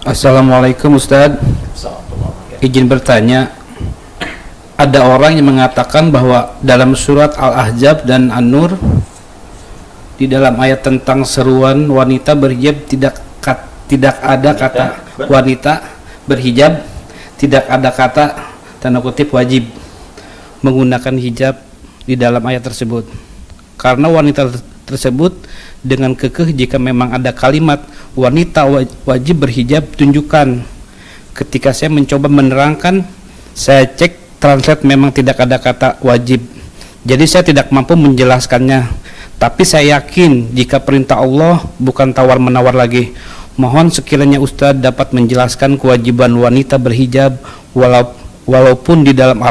Assalamualaikum Ustadz. Izin bertanya, ada orang yang mengatakan bahwa dalam surat Al-Ahzab dan An-Nur, di dalam ayat tentang seruan wanita berhijab tidak ada kata wanita berhijab, tidak ada kata tanda kutip wajib menggunakan hijab di dalam ayat tersebut. Karena wanita tersebut dengan kekeh jika memang ada kalimat wanita wajib berhijab, tunjukkan. Ketika saya mencoba menerangkan, saya cek translate memang tidak ada kata wajib. Jadi saya tidak mampu menjelaskannya. Tapi saya yakin jika perintah Allah bukan tawar-menawar lagi. Mohon sekiranya Ustadz dapat menjelaskan kewajiban wanita berhijab walaupun di dalam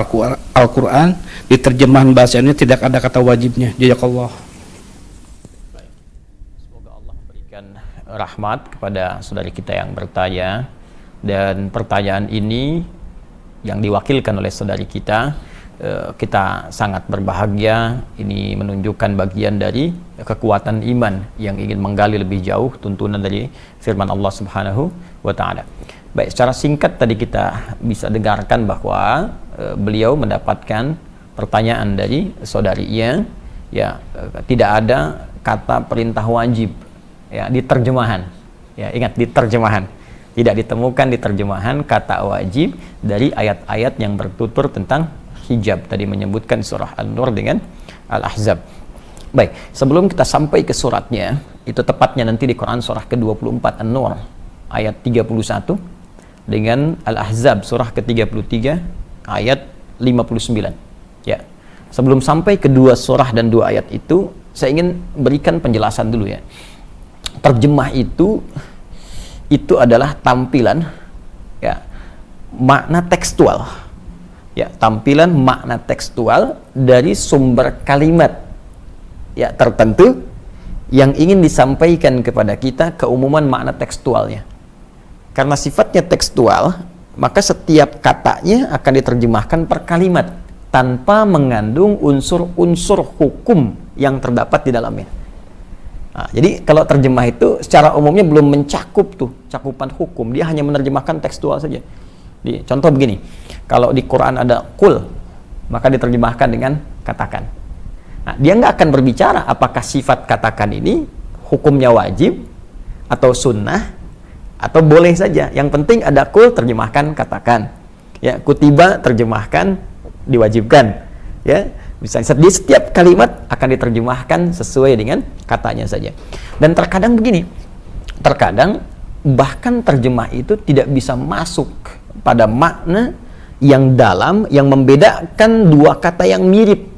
Al-Quran di terjemahan bahasa ini tidak ada kata wajibnya. Jazakallah. Semoga Allah memberikan rahmat kepada saudari kita yang bertanya, dan pertanyaan ini yang diwakilkan oleh saudari kita sangat berbahagia. Ini menunjukkan bagian dari kekuatan iman yang ingin menggali lebih jauh tuntunan dari firman Allah Subhanahu wa Ta'ala. Baik, secara singkat tadi kita bisa dengarkan bahwa beliau mendapatkan pertanyaan dari saudarinya, ya, tidak ada kata perintah wajib, ya, di terjemahan. Ya, ingat, di terjemahan. Tidak ditemukan di terjemahan kata wajib dari ayat-ayat yang bertutur tentang hijab. Tadi menyebutkan surah An-Nur dengan Al-Ahzab. Baik, sebelum kita sampai ke suratnya, itu tepatnya nanti di Quran surah ke-24 An-Nur ayat 31 dengan Al-Ahzab surah ke-33 ayat 59. Ya. Sebelum sampai kedua surah dan dua ayat itu, saya ingin berikan penjelasan dulu, ya. Terjemah itu adalah tampilan, ya, makna tekstual, ya, tampilan makna tekstual dari sumber kalimat, ya, tertentu yang ingin disampaikan kepada kita, keumuman makna tekstualnya. Karena sifatnya tekstual, maka setiap katanya akan diterjemahkan per kalimat tanpa mengandung unsur-unsur hukum yang terdapat di dalamnya. Nah, jadi kalau terjemah itu secara umumnya belum mencakup tuh cakupan hukum, dia hanya menerjemahkan tekstual saja. Contoh begini, kalau di Quran ada kul, maka diterjemahkan dengan katakan. Nah, dia nggak akan berbicara apakah sifat katakan ini hukumnya wajib atau sunnah atau boleh saja. Yang penting ada kul, terjemahkan katakan. Ya, kutiba, terjemahkan diwajibkan. Ya. Misalnya di setiap kalimat akan diterjemahkan sesuai dengan katanya saja. Dan terkadang begini, terkadang bahkan terjemah itu tidak bisa masuk pada makna yang dalam, yang membedakan dua kata yang mirip,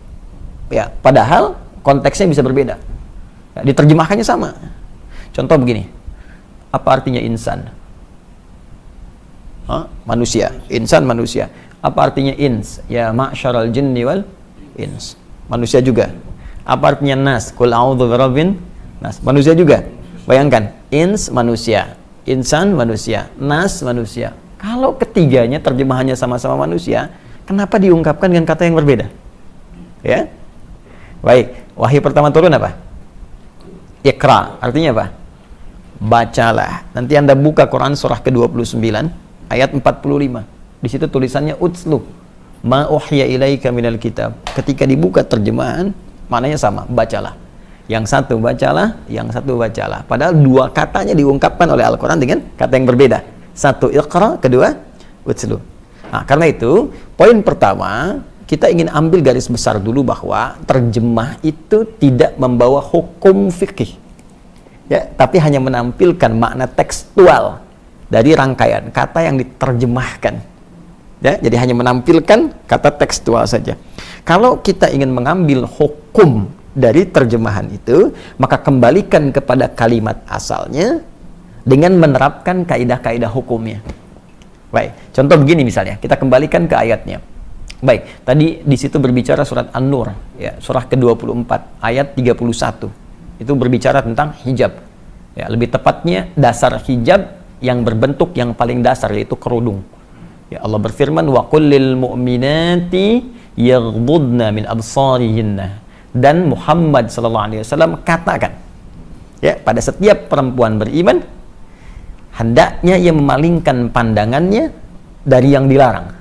ya, padahal konteksnya bisa berbeda. Ya, diterjemahkannya sama. Contoh begini, apa artinya insan? Manusia. Insan, manusia. Apa artinya ins? Ya, ma'syaral jinni wal ins, manusia juga. Apa artinya nas? Qul a'udzu birabbin nas, manusia juga. Bayangkan, ins manusia, insan manusia, nas manusia. Kalau ketiganya terjemahannya sama-sama manusia, kenapa diungkapkan dengan kata yang berbeda? Ya. Baik, wahyu pertama turun apa? Iqra, artinya apa? Bacalah. Nanti Anda buka Quran surah ke-29 ayat 45. Di situ tulisannya utslu ma uhya ilaika minal kitab. Ketika dibuka terjemahan, maknanya sama, bacalah. Yang satu bacalah, yang satu bacalah. Padahal dua katanya diungkapkan oleh Al-Quran dengan kata yang berbeda. Satu iqra, kedua utslu. Nah, karena itu, poin pertama, kita ingin ambil garis besar dulu bahwa terjemah itu tidak membawa hukum fikih. Ya, tapi hanya menampilkan makna tekstual dari rangkaian kata yang diterjemahkan. Ya, jadi hanya menampilkan kata tekstual saja. Kalau kita ingin mengambil hukum dari terjemahan itu, maka kembalikan kepada kalimat asalnya dengan menerapkan kaidah-kaidah hukumnya. Baik, contoh begini misalnya, kita kembalikan ke ayatnya. Baik, tadi di situ berbicara surat An-Nur, ya, surah ke-24 ayat 31. Itu berbicara tentang hijab. Ya, lebih tepatnya dasar hijab yang berbentuk yang paling dasar, yaitu kerudung. Ya, Allah berfirman, wa qul lil mu'minati yaghdudna min absarihinna. Dan Muhammad sallallahu alaihi wasallam katakan Ya, pada setiap perempuan beriman hendaknya ia memalingkan pandangannya dari yang dilarang.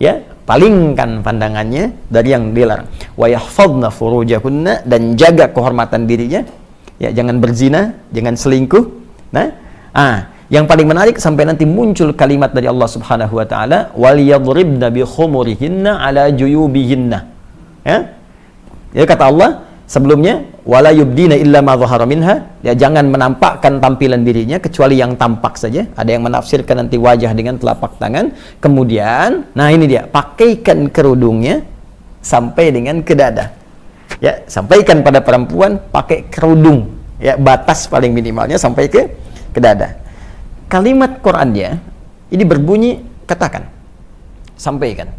Ya, palingkan pandangannya dari yang dilarang. Wa yahfadna furujahunna, dan jaga kehormatan dirinya. Ya, jangan berzina, jangan selingkuh. Nah, yang paling menarik sampai nanti muncul kalimat dari Allah Subhanahu wa taala, wal yadribna bi khumurihinna ala juyubihinna. Ya. Ya, kata Allah sebelumnya, wala yubdina illa ma dhahara minha, ya, jangan menampakkan tampilan dirinya kecuali yang tampak saja. Ada yang menafsirkan nanti wajah dengan telapak tangan. Kemudian, nah ini dia, pakaikan kerudungnya sampai dengan ke dada. Ya, sampaikan pada perempuan pakai kerudung. Ya, batas paling minimalnya sampai ke dada. Kalimat Qur'annya ini berbunyi katakan, sampaikan.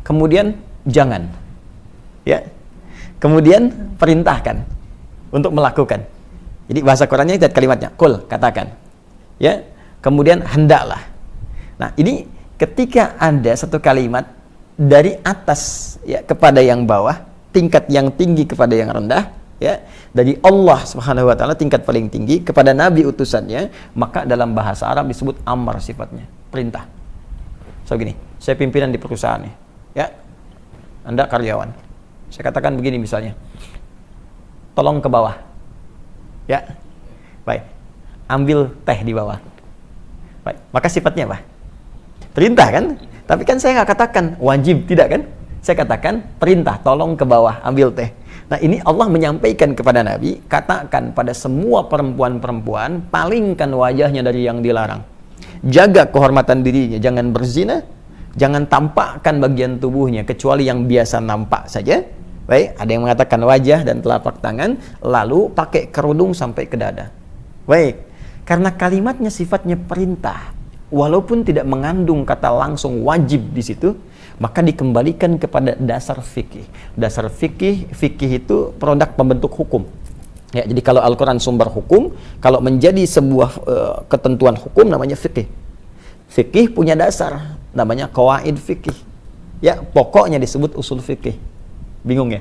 Kemudian jangan. Ya. Kemudian perintahkan untuk melakukan. Jadi bahasa Qur'annya itu kalimatnya, qul, katakan. Ya. Kemudian hendaklah. Nah, ini ketika ada satu kalimat dari atas ya kepada yang bawah, tingkat yang tinggi kepada yang rendah, ya, dari Allah Subhanahu wa taala tingkat paling tinggi kepada nabi utusannya, maka dalam bahasa Arab disebut amar sifatnya, perintah. So gini, saya pimpinan di perusahaan nih. Ya. Anda karyawan. Saya katakan begini misalnya, tolong ke bawah, ya, baik, ambil teh di bawah, baik, maka sifatnya apa? Perintah kan? Tapi kan saya nggak katakan wajib, tidak kan? Saya katakan perintah, tolong ke bawah, ambil teh. Nah, ini Allah menyampaikan kepada Nabi, katakan pada semua perempuan-perempuan, palingkan wajahnya dari yang dilarang, jaga kehormatan dirinya, jangan berzina, jangan tampakkan bagian tubuhnya kecuali yang biasa nampak saja. Baik, ada yang mengatakan wajah dan telapak tangan, lalu pakai kerudung sampai ke dada. Baik, karena kalimatnya sifatnya perintah, walaupun tidak mengandung kata langsung wajib di situ, maka dikembalikan kepada dasar fikih. Dasar fikih itu produk pembentuk hukum. Ya, jadi kalau Al-Quran sumber hukum, kalau menjadi sebuah ketentuan hukum namanya fikih. Fikih punya dasar, namanya qawaid fikih. Ya, pokoknya disebut usul fikih. Bingung ya?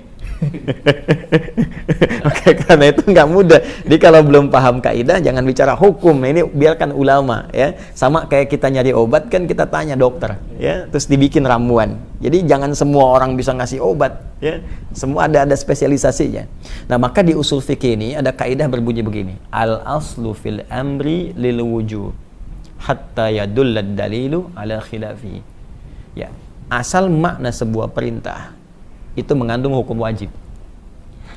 Oke, karena itu nggak mudah. Jadi kalau belum paham kaidah, jangan bicara hukum. Ini biarkan ulama, ya. Sama kayak kita nyari obat kan, kita tanya dokter, ya. Terus dibikin ramuan. Jadi jangan semua orang bisa ngasih obat, ya. Semua ada spesialisasinya. Nah, maka di usul fikih ini ada kaidah berbunyi begini: al aslu fil amri lil wujub hatta yadullad dalilu ala khilafi. Ya, asal makna sebuah perintah itu mengandung hukum wajib.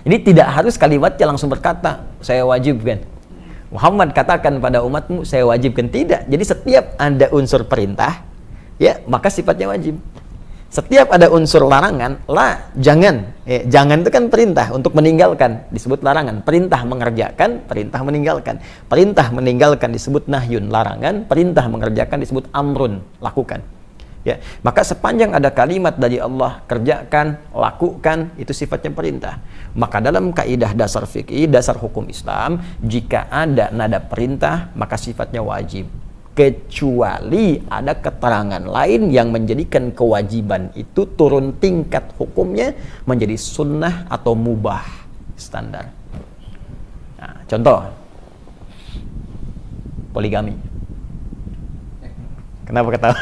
Ini tidak harus kalimatnya langsung berkata, saya wajibkan. Muhammad katakan pada umatmu, saya wajibkan. Tidak. Jadi setiap ada unsur perintah, ya, maka sifatnya wajib. Setiap ada unsur larangan, jangan. Jangan itu kan perintah untuk meninggalkan, disebut larangan. Perintah mengerjakan, perintah meninggalkan. Perintah meninggalkan disebut nahyun, larangan. Perintah mengerjakan disebut amrun, lakukan. Ya, maka sepanjang ada kalimat dari Allah, kerjakan, lakukan, itu sifatnya perintah. Maka dalam kaidah dasar fikih, dasar hukum Islam, jika ada nada perintah, maka sifatnya wajib. Kecuali ada keterangan lain yang menjadikan kewajiban itu turun tingkat hukumnya menjadi sunnah atau mubah, standar. Nah, contoh, poligami. Kenapa ketawa?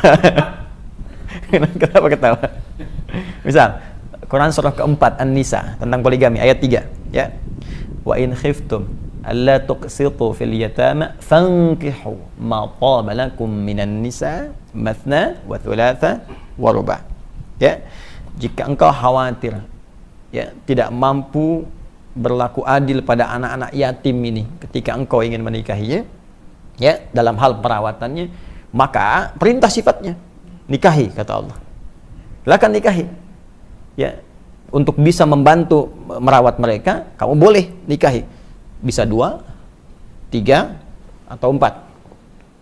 Kenapa ketawa? Misal Quran surah keempat An-Nisa tentang poligami ayat 3, ya. Wa in khiftum alla tuqsitu fil yatama fankihu ma taba lakum minan nisa mathna wa thulatha wa ruba. Ya. Jika engkau khawatir, ya, tidak mampu berlaku adil pada anak-anak yatim ini ketika engkau ingin menikahinya, ya, dalam hal perawatannya, maka perintah sifatnya nikahi, kata Allah. Silakan nikahi. Ya, untuk bisa membantu merawat mereka, kamu boleh nikahi. Bisa 2, 3, atau 4.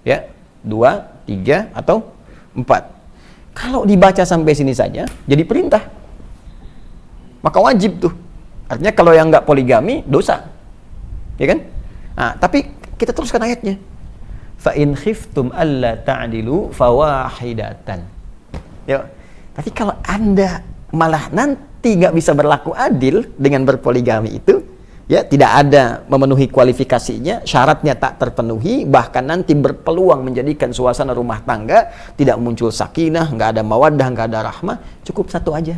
Ya, 2, 3, atau 4. Kalau dibaca sampai sini saja, jadi perintah. Maka wajib tuh. Artinya kalau yang nggak poligami, dosa. Ya kan? Nah, tapi kita teruskan ayatnya. Fa in khiftum alla ta'dilu fawahidatan. Ya. Tapi kalau Anda malah nanti nggak bisa berlaku adil dengan berpoligami itu, Ya, tidak ada memenuhi kualifikasinya, syaratnya tak terpenuhi, bahkan nanti berpeluang menjadikan suasana rumah tangga tidak muncul sakinah, nggak ada mawaddah, nggak ada rahmah, cukup satu aja.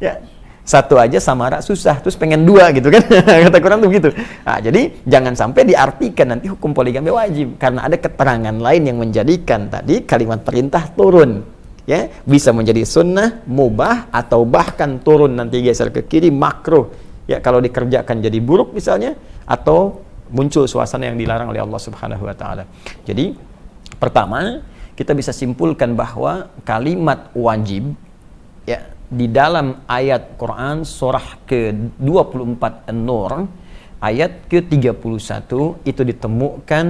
Ya, satu aja samara susah, terus pengen dua gitu kan. Kata Quran tuh begitu. Nah, jadi jangan sampai diartikan nanti hukum poligami wajib, karena ada keterangan lain yang menjadikan tadi kalimat perintah turun. Ya, bisa menjadi sunnah, mubah, atau bahkan turun nanti geser ke kiri, makruh. Ya, kalau dikerjakan jadi buruk misalnya, atau muncul suasana yang dilarang oleh Allah Subhanahu wa taala. Jadi, pertama, kita bisa simpulkan bahwa kalimat wajib ya di dalam ayat Quran surah ke-24 An-Nur ayat ke-31 itu ditemukan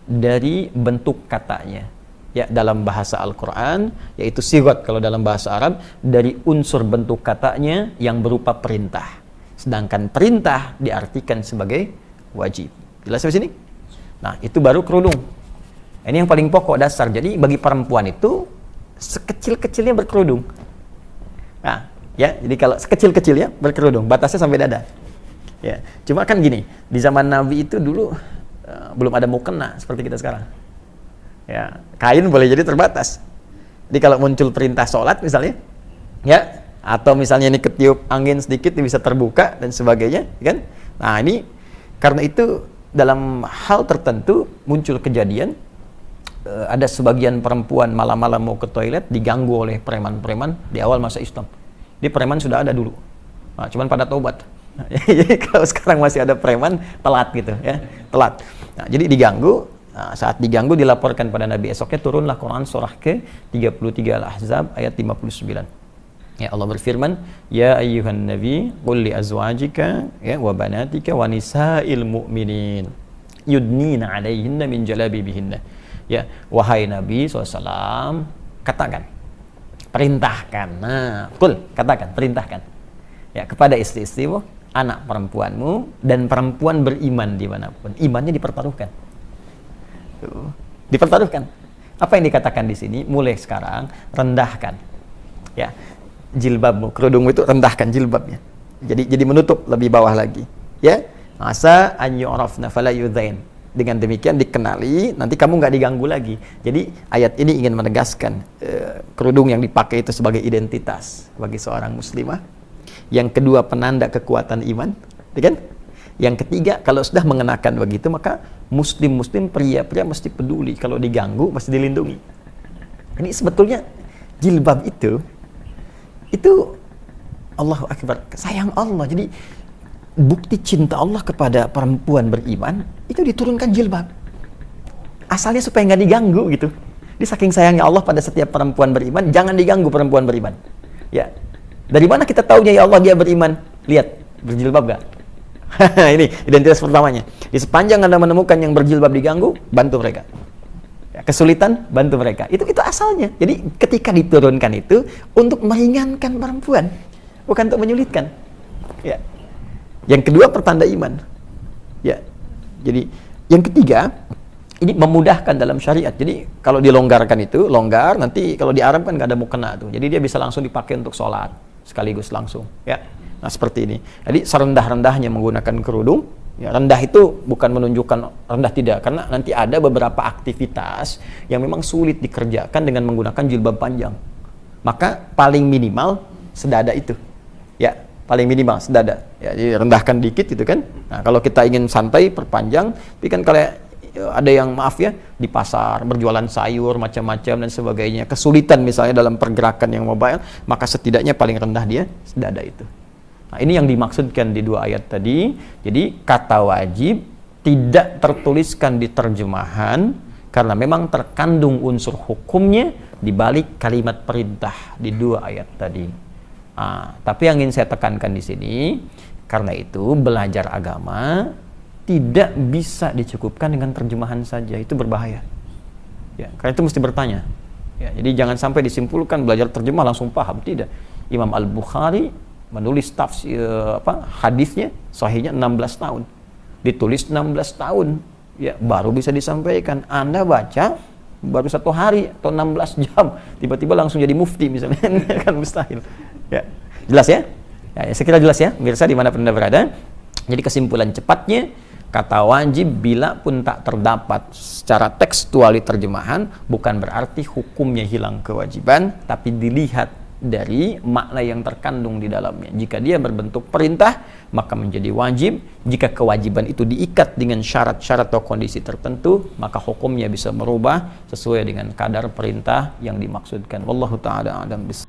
dari bentuk katanya. Ya, dalam bahasa Al-Quran, yaitu sigat kalau dalam bahasa Arab, dari unsur bentuk katanya yang berupa perintah. Sedangkan perintah diartikan sebagai wajib. Jelas sampai sini? Nah, itu baru kerudung. Ini yang paling pokok dasar. Jadi bagi perempuan itu sekecil-kecilnya berkerudung. Nah, ya, jadi kalau sekecil-kecilnya berkerudung, batasnya sampai dada. Ya, cuma kan gini, di zaman Nabi itu dulu belum ada mukena seperti kita sekarang. Ya, kain boleh jadi terbatas. Jadi kalau muncul perintah sholat misalnya, ya, atau misalnya ini ketiup angin sedikit bisa terbuka dan sebagainya, kan? Nah, ini karena itu dalam hal tertentu muncul kejadian ada sebagian perempuan malam-malam mau ke toilet diganggu oleh preman-preman di awal masa Islam. Di preman sudah ada dulu. Nah, cuman pada tobat. Jadi kalau sekarang masih ada preman, telat gitu ya, telat. Nah, jadi diganggu. Nah, saat diganggu dilaporkan pada Nabi, esoknya turunlah Quran surah ke-33 Al-Ahzab ayat 59. Ya, Allah berfirman, ya ayyuhan nabi qul li azwajika ya wa banatika wa nisa'il mu'minin yudnina 'alaihinna min jalabibihinna. Ya, wahai Nabi SAW, katakan, perintahkan. Nah, qul, katakan, perintahkan. Ya, kepada istri-istrimu, anak perempuanmu dan perempuan beriman dimanapun. Imannya dipertaruhkan. Tuh, dipertaruhkan. Apa yang dikatakan di sini? Mulai sekarang rendahkan. Ya, jilbabmu, kerudungmu itu rendahkan jilbabnya. Jadi menutup lebih bawah lagi. Ya, masa an yu'rafna fala yudzain. Dengan demikian dikenali, nanti kamu nggak diganggu lagi. Jadi ayat ini ingin menegaskan kerudung yang dipakai itu sebagai identitas bagi seorang muslimah. Yang kedua, penanda kekuatan iman, kan? Yang ketiga, kalau sudah mengenakan begitu, maka muslim-muslim pria-pria mesti peduli, kalau diganggu mesti dilindungi. Ini sebetulnya jilbab itu Allahu Akbar, sayang Allah. Jadi bukti cinta Allah kepada perempuan beriman itu diturunkan jilbab. Asalnya supaya nggak diganggu gitu. Jadi saking sayangnya Allah pada setiap perempuan beriman, jangan diganggu perempuan beriman. Ya, dari mana kita tahunya ya Allah dia beriman? Lihat, berjilbab gak? Ini identitas pertamanya. Di sepanjang Anda menemukan yang berjilbab diganggu, bantu mereka. Kesulitan, bantu mereka. Itu asalnya. Jadi ketika diturunkan itu untuk meringankan perempuan, bukan untuk menyulitkan. Ya. Yang kedua, pertanda iman. Ya. Jadi yang ketiga, ini memudahkan dalam syariat. Jadi kalau dilonggarkan itu longgar, nanti kalau di Arab kan nggak ada mukena tuh. Jadi dia bisa langsung dipakai untuk sholat sekaligus langsung. Ya. Nah, seperti ini. Jadi serendah-rendahnya menggunakan kerudung. Ya, rendah itu bukan menunjukkan rendah, tidak, karena nanti ada beberapa aktivitas yang memang sulit dikerjakan dengan menggunakan jilbab panjang. Maka paling minimal sedada itu. Ya, paling minimal sedada. Ya, jadi rendahkan dikit gitu kan. Nah, kalau kita ingin santai perpanjang, tapi kan kalau ada yang maaf ya di pasar berjualan sayur macam-macam dan sebagainya, kesulitan misalnya dalam pergerakan yang mobile, maka setidaknya paling rendah dia sedada itu. Nah, ini yang dimaksudkan di dua ayat tadi. Jadi kata wajib tidak tertuliskan di terjemahan karena memang terkandung unsur hukumnya di balik kalimat perintah di dua ayat tadi. Nah, tapi yang ingin saya tekankan di sini, karena itu belajar agama tidak bisa dicukupkan dengan terjemahan saja, itu berbahaya. Ya, karena itu mesti bertanya. Ya, jadi jangan sampai disimpulkan belajar terjemah langsung paham, tidak. Imam Al-Bukhari menulis tafsir hadisnya sahihnya 16 tahun. Ditulis 16 tahun. Ya, baru bisa disampaikan. Anda baca baru 1 hari atau 16 jam, tiba-tiba langsung jadi mufti misalnya. Kan mustahil. Ya. Jelas ya? Ya, saya kira jelas ya, pemirsa dimanapun Anda berada. Jadi kesimpulan cepatnya, kata wajib bila pun tak terdapat secara tekstual di terjemahan, bukan berarti hukumnya hilang kewajiban, tapi dilihat dari makna yang terkandung di dalamnya. Jika dia berbentuk perintah, maka menjadi wajib. Jika kewajiban itu diikat dengan syarat-syarat atau kondisi tertentu, maka hukumnya bisa merubah sesuai dengan kadar perintah yang dimaksudkan. Wallahu ta'ala a'lam bis